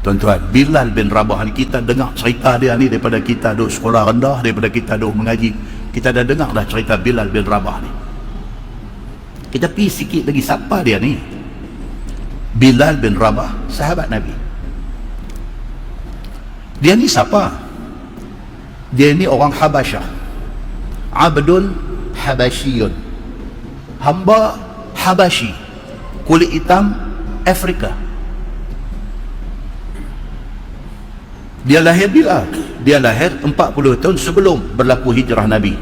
Tuan-tuan, Bilal bin Rabah ni, kita dengar cerita dia ni daripada kita duduk sekolah rendah, daripada kita duduk mengaji, kita dah dengar dah cerita Bilal bin Rabah ni. Kita pergi sikit lagi, siapa dia ni? Bilal bin Rabah, sahabat Nabi. Dia ni siapa? Dia ni orang Habasyah, Abdun Habasyiyun, hamba Habasyi, kulit hitam Afrika. Dia lahir bila? Dia lahir 40 tahun sebelum berlaku hijrah Nabi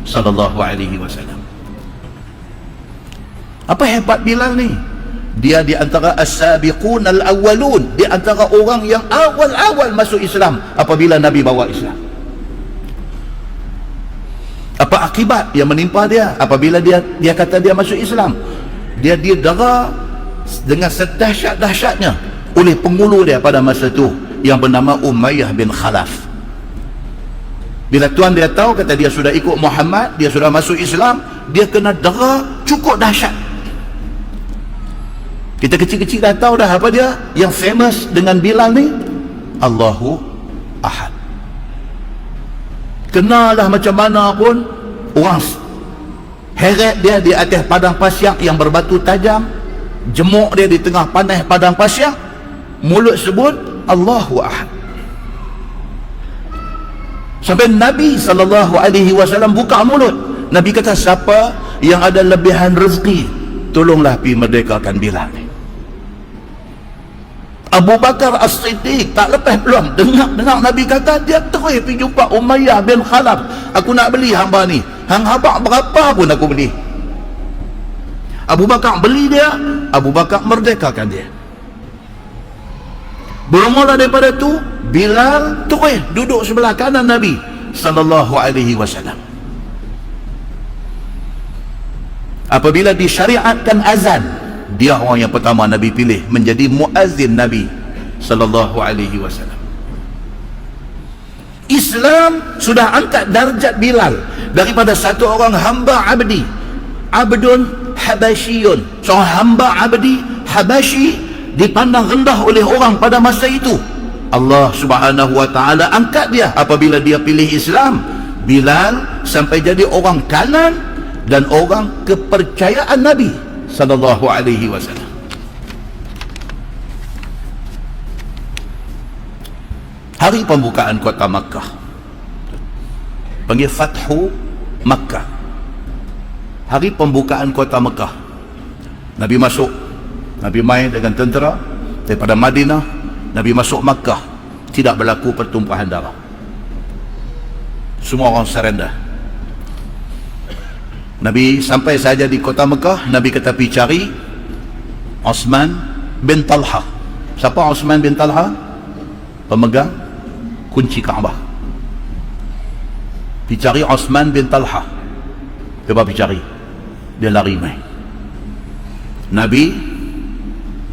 sallallahu alaihi wasallam. Apa hebat Bilal ni? Dia di antara as-sabiqun al-awwalun, di antara orang yang awal-awal masuk Islam apabila Nabi bawa Islam. Apa akibat yang menimpa dia apabila dia kata dia masuk Islam? Dia didera dengan sedahsyat-dahsyatnya oleh penghulu dia pada masa itu yang bernama Umayyah bin Khalaf. Bila tuan dia tahu, kata dia sudah ikut Muhammad, dia sudah masuk Islam, dia kena dera cukup dahsyat. Kita kecil-kecil dah tahu dah apa dia yang famous dengan Bilal ni, Allahu Ahad. Kenalah macam mana pun, orang heret dia di atas padang pasir yang berbatu tajam, jemuk dia di tengah panas padang pasir, mulut sebut Allahu Ahad. Sampai Nabi SAW buka mulut, Nabi kata, siapa yang ada lebihan rezeki, tolonglah pergi merdekakan Bilal ni. Abu Bakar As-Siddiq tak lepas belum dengar Nabi kata, dia terus pergi jumpa Umayyah bin Khalaf. Aku nak beli hamba ni, hang habak berapa pun aku beli. Abu Bakar beli dia, Abu Bakar merdekakan dia. Bermula daripada tu, Bilal terus duduk sebelah kanan Nabi sallallahu alaihi wasallam. Apabila disyariatkan azan, dia orang yang pertama Nabi pilih menjadi muazzin Nabi sallallahu alaihi wasallam. Islam sudah angkat darjat Bilal daripada satu orang hamba abdi, Abdun Habasyiyun, seorang hamba abdi Habasyi, dipandang rendah oleh orang pada masa itu. Allah Subhanahu wa taala angkat dia apabila dia pilih Islam. Bilal sampai jadi orang kanan dan orang kepercayaan Nabi sallallahu alaihi wasallam. Hari pembukaan kota Makkah, panggil Fathu Makkah. Hari pembukaan kota Makkah, Nabi masuk, Nabi main dengan tentera daripada Madinah, Nabi masuk Makkah, tidak berlaku pertumpahan darah, semua orang surrender. Nabi sampai saja di kota Makkah, Nabi kata pergi cari Osman bin Talha. Siapa Osman bin Talha? Pemegang kunci Kaabah. Pergi cari Osman bin Talha. Cuba pergi cari, dia lari main. Nabi,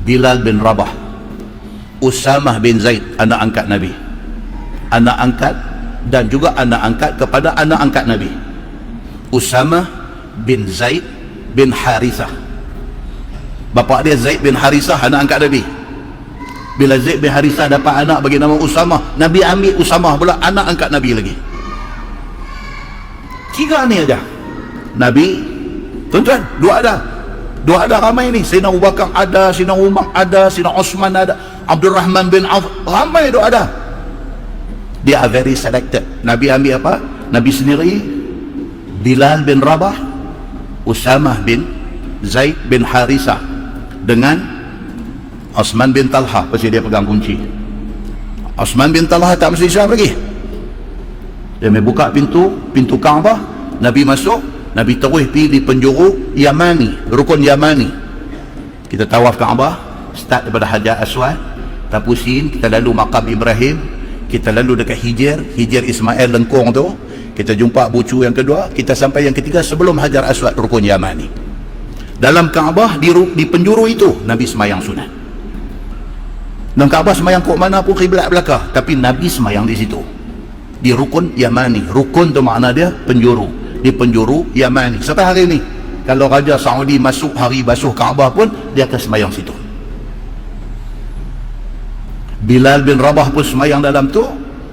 Bilal bin Rabah, Usamah bin Zaid, anak angkat Nabi, anak angkat dan juga anak angkat kepada anak angkat Nabi, Usamah bin Zaid bin Harithah. Bapa dia Zaid bin Harithah, anak angkat Nabi. Bila Zaid bin Harithah dapat anak bagi nama Usamah, Nabi ambil Usamah pula, anak angkat Nabi lagi. Tiga ni aja Nabi. Tuan-tuan, dua ada ramai ni. Sayyidina Abu Bakar ada, Sayyidina Umar ada, Sayyidina Osman ada, Abdul Rahman bin Auf, ramai dua ada. Dia are very selected. Nabi ambil apa? Nabi sendiri, Bilal bin Rabah, Usamah bin Zaid bin Harithah dengan Osman bin Talha, pasti dia pegang kunci. Osman bin Talha tak masuk Islam lagi. Dia buka pintu Kaabah, Nabi masuk, Nabi terus pergi di penjuru Yamani, rukun Yamani. Kita tawaf Kaabah, start daripada Hajar Aswad, tapusin, kita lalu makam Ibrahim, kita lalu dekat Hijir Ismail lengkung tu, kita jumpa bucu yang kedua, kita sampai yang ketiga sebelum Hajar Aswad, rukun Yamani. Dalam Kaabah, di penjuru itu Nabi semayang sunat. Dalam Kaabah semayang kok mana pun kiblat belakang, tapi Nabi semayang di situ, di rukun Yamani. Rukun tu makna dia penjuru, di penjuru Yamani. Sampai hari ini kalau Raja Saudi masuk hari basuh Kaabah pun dia akan semayang situ. Bilal bin Rabah pun semayang dalam tu,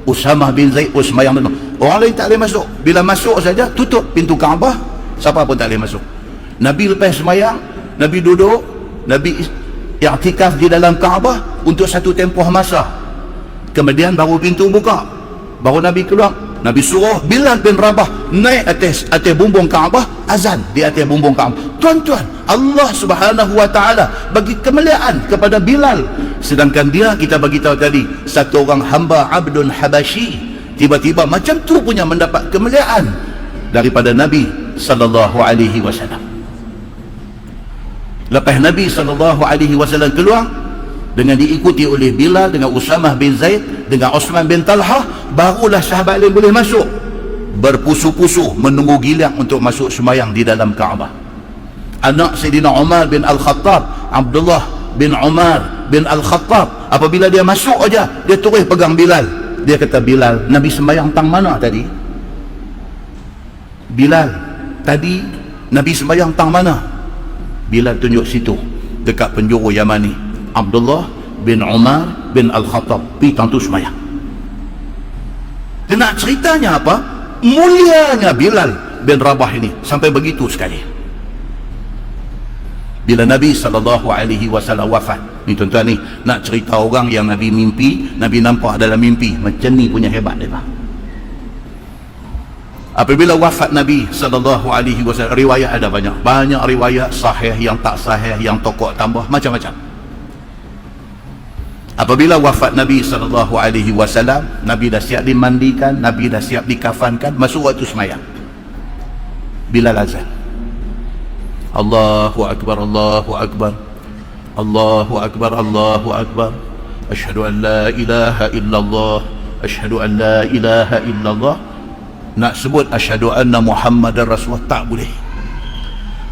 Usamah bin Zaid pun semayang dalam. Orang lain tak boleh masuk. Bila masuk saja tutup pintu Kaabah, siapa pun tak boleh masuk. Nabi lepas semayang, Nabi duduk, Nabi i'tikaf di dalam Kaabah untuk satu tempoh masa. Kemudian baru pintu buka, baru Nabi keluar. Nabi suruh Bilal bin Rabah naik atas bumbung Kaabah, azan di atas bumbung Kaabah. Tuan-tuan, Allah Subhanahu wa taala bagi kemuliaan kepada Bilal, sedangkan dia, kita bagi tahu tadi, satu orang hamba abdun habasyi, tiba-tiba macam tu punya mendapat kemuliaan daripada Nabi sallallahu alaihi wasallam. Lepas Nabi sallallahu alaihi wasallam keluar, dengan diikuti oleh Bilal, dengan Usamah bin Zaid, dengan Osman bin Talhah, barulah sahabat lain boleh masuk, berpusu-pusu menunggu giliran untuk masuk semayang di dalam Kaabah. Anak Sayyidina Umar bin Al-Khattab, Abdullah bin Umar bin Al-Khattab, apabila dia masuk aja, dia terus pegang Bilal. Dia kata, Bilal, Nabi semayang tang mana tadi? Bilal, tadi Nabi semayang tang mana? Bilal tunjuk situ, dekat penjuru Yamani. Abdullah bin Umar bin Al-Khattab pergi tang tu semayang. Dia nak ceritanya apa? Mulianya Bilal bin Rabah ini sampai begitu sekali. Bila Nabi SAW wafat, ni tuan-tuan, ni nak cerita orang yang Nabi mimpi, Nabi nampak dalam mimpi, macam ni punya hebat mereka. Apabila wafat Nabi SAW, riwayat ada banyak riwayat, sahih, yang tak sahih, yang tokoh tambah, macam-macam. Apabila wafat Nabi SAW, Nabi dah siap dimandikan, Nabi dah siap dikafankan, masuk waktu semayang, Bilal azan, Allahu Akbar, Allahu Akbar, Allahu Akbar, Allahu Akbar, asyhadu an la ilaha illallah, asyhadu an la ilaha illallah. Nak sebut asyhadu anna Muhammadar Rasulullah tak boleh.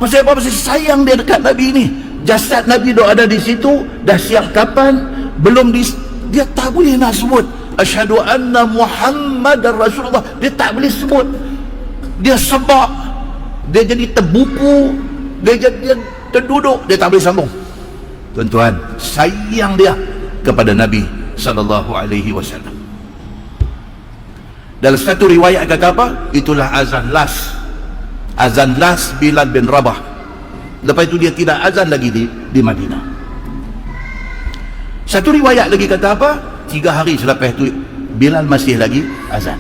Pasal apa? Pasal sayang dia dekat Nabi ni. Jasad Nabi dah ada di situ, dah siap kapan, belum dia tak boleh nak sebut asyhadu anna Muhammadar Rasulullah. Dia tak boleh sebut. Dia sebab, dia jadi terbuku, dia terduduk, dia tak boleh sambung. Tuan-tuan, sayang dia kepada Nabi sallallahu alaihi wasallam. Dalam satu riwayat kata apa? Itulah azan last Bilal bin Rabah. Lepas itu dia tidak azan lagi di Madinah. Satu riwayat lagi kata apa? 3 hari selepas itu Bilal masih lagi azan.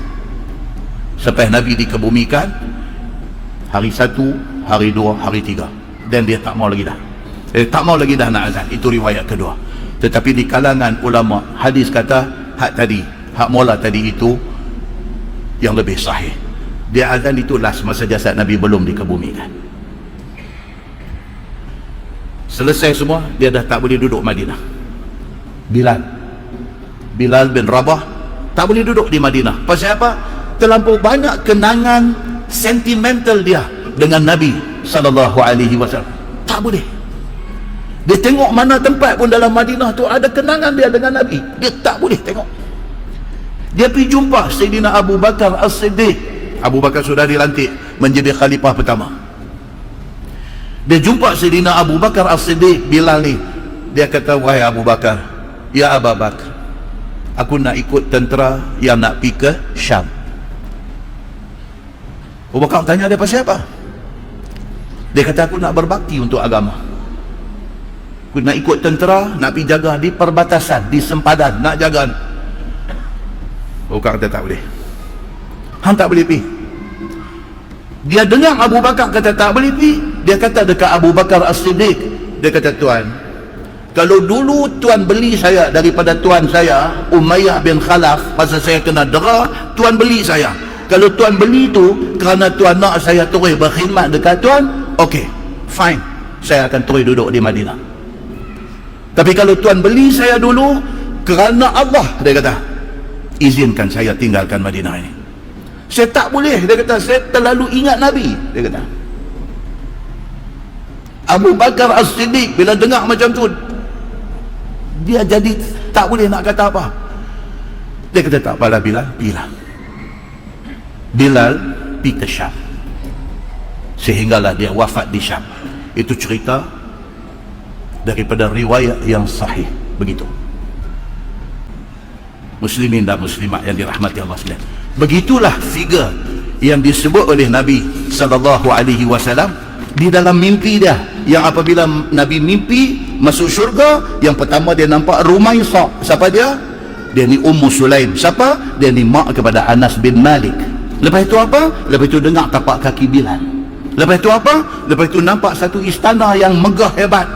Selepas Nabi dikebumikan, hari 1, hari 2, hari 3, dan dia tak mau lagi dah. Tak mau lagi dah nak azan. Itu riwayat kedua. Tetapi di kalangan ulama hadis kata hak mula tadi itu yang lebih sahih. Dia azan itu last masa jasad Nabi belum dikebumikan. Selesai semua, dia dah tak boleh duduk Madinah. Bilal bin Rabah tak boleh duduk di Madinah. Pasal apa? Terlampau banyak kenangan sentimental dia dengan Nabi sallallahu alaihi wasallam. Tak boleh. Dia tengok mana tempat pun dalam Madinah tu ada kenangan dia dengan Nabi, dia tak boleh tengok. Dia pergi jumpa Sayyidina Abu Bakar As-Siddiq. Abu Bakar sudah dilantik menjadi khalifah pertama. Dia jumpa Sayyidina Abu Bakar As-Siddiq, Bilal ni. Dia kata, wahai Abu Bakar, ya Abu Bakar, aku nak ikut tentera yang nak pergi ke Syam. Abu Bakar tanya dia pasal apa? Dia kata, aku nak berbakti untuk agama. Aku nak ikut tentera, nak pergi jaga di perbatasan, di sempadan, nak jaga. Abu Bakar kata, tak boleh. Hang tak boleh pergi. Dia dengar Abu Bakar kata tak boleh pergi. Dia kata dekat Abu Bakar As-Siddiq, dia kata, tuan, kalau dulu tuan beli saya daripada tuan saya Umayyah bin Khalaf, pasal saya kena dera, tuan beli saya. Kalau tuan beli tu kerana tuan nak saya terus berkhidmat dekat tuan, okey, fine, saya akan terus duduk di Madinah. Tapi kalau tuan beli saya dulu kerana Allah, dia kata, izinkan saya tinggalkan Madinah ini. Saya tak boleh, dia kata, saya terlalu ingat Nabi, dia kata. Abu Bakar As-Siddiq bila dengar macam tu, dia jadi tak boleh nak kata apa. Dia kata, tak apalah Bilal, Bilal pergi ke Syam, sehinggalah dia wafat di Syam. Itu cerita daripada riwayat yang sahih begitu. muslimin dan muslimat yang dirahmati Allah sekalian, begitulah figure yang disebut oleh Nabi sallallahu alaihi wasallam di dalam mimpi dia, yang apabila Nabi mimpi masuk syurga, yang pertama dia nampak Rumaisah. Siapa dia? Dia ni Ummu Sulaim. Siapa? Dia ni mak kepada Anas bin Malik. Lepas itu apa? Lepas itu dengar tapak kaki Bilal. Lepas itu apa? Lepas itu nampak satu istana yang megah hebat.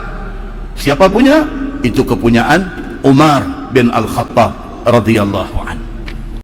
Siapa punya? Itu kepunyaan Umar bin Al-Khattab radhiyallahu anhu.